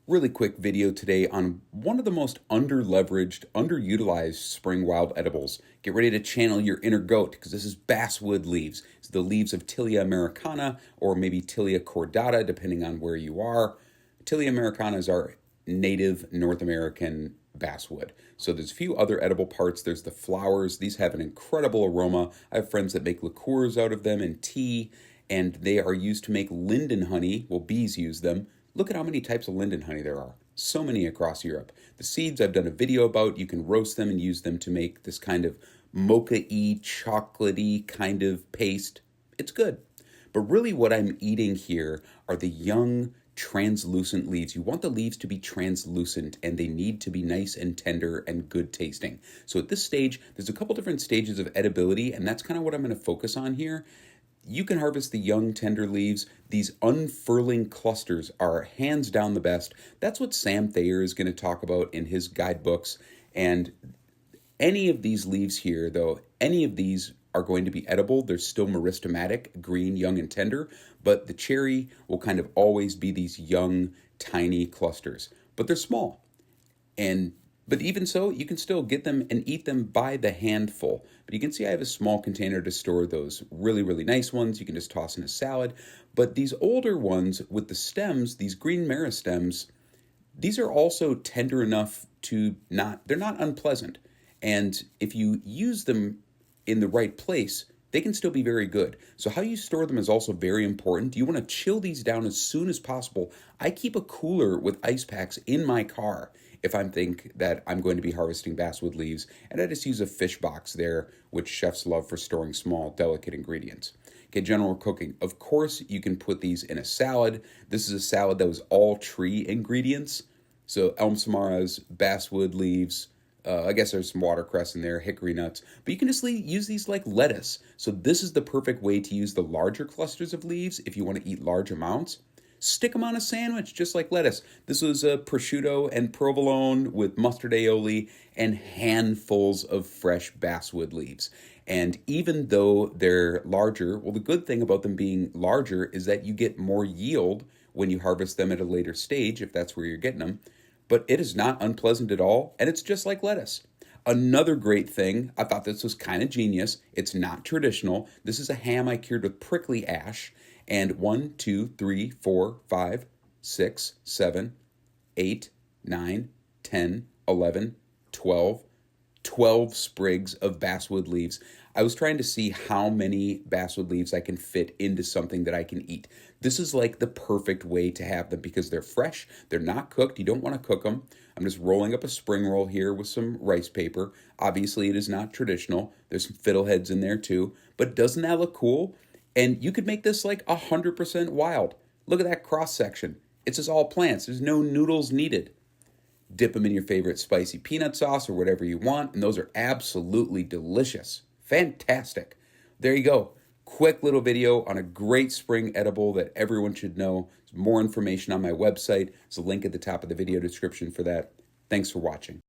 Really quick video today on one of the most under-leveraged, underutilized spring wild edibles. Get ready to channel your inner goat because this is basswood leaves. It's the leaves of Tilia americana or maybe Tilia cordata, depending on where you are. Tilia americana is our native North American basswood. So there's a few other edible parts. There's the flowers. These have an incredible aroma. I have friends that make liqueurs out of them and tea, and they are used to make linden honey. Well, bees use them. Look at how many types of linden honey there are. So many across Europe. The seeds I've done a video about. You can roast them and use them to make this kind of mocha-y, chocolatey kind of paste. It's good. But really what I'm eating here are the young, translucent leaves. You want the leaves to be translucent and they need to be nice and tender and good tasting. So at this stage, there's a couple different stages of edibility, and that's kind of what I'm going to focus on here. You can harvest the young, tender leaves. These unfurling clusters are hands down the best. That's what Sam Thayer is going to talk about in his guidebooks. And any of these leaves here, though, any of these are going to be edible. They're still meristematic, green, young, and tender. But the cherry will kind of always be these young, tiny clusters. But they're small. But even so, you can still get them and eat them by the handful. But you can see I have a small container to store those really, really nice ones. You can just toss in a salad. But these older ones with the stems, these green meristems, these are also tender enough to they're not unpleasant. And if you use them in the right place, they can still be very good. So how you store them is also very important. You want to chill these down as soon as possible. I keep a cooler with ice packs in my car if I think that I'm going to be harvesting basswood leaves, and I just use a fish box there, which chefs love for storing small, delicate ingredients. Okay, general cooking. Of course, you can put these in a salad. This is a salad that was all tree ingredients. So elm samaras, basswood leaves, I guess there's some watercress in there, hickory nuts, but you can just use these like lettuce. So this is the perfect way to use the larger clusters of leaves if you want to eat large amounts. Stick them on a sandwich, just like lettuce. This was a prosciutto and provolone with mustard aioli and handfuls of fresh basswood leaves. And even though they're larger, well, the good thing about them being larger is that you get more yield when you harvest them at a later stage, if that's where you're getting them. But it is not unpleasant at all, and it's just like lettuce. Another great thing, I thought this was kind of genius. It's not traditional. This is a ham I cured with prickly ash. And 1, 2, 3, 4, 5, 6, 7, 8, 9, 10, 11, 12 sprigs of basswood leaves. I was trying to see how many basswood leaves I can fit into something that I can eat. This is like the perfect way to have them because they're fresh, they're not cooked, you don't want to cook them. I'm just rolling up a spring roll here with some rice paper. Obviously, it is not traditional. There's some fiddleheads in there too, but doesn't that look cool? And you could make this like 100% wild. Look at that cross section. It's just all plants. There's no noodles needed. Dip them in your favorite spicy peanut sauce or whatever you want, and those are absolutely delicious. Fantastic. There you go. Quick little video on a great spring edible that everyone should know. There's more information on my website. There's a link at the top of the video description for that. Thanks for watching.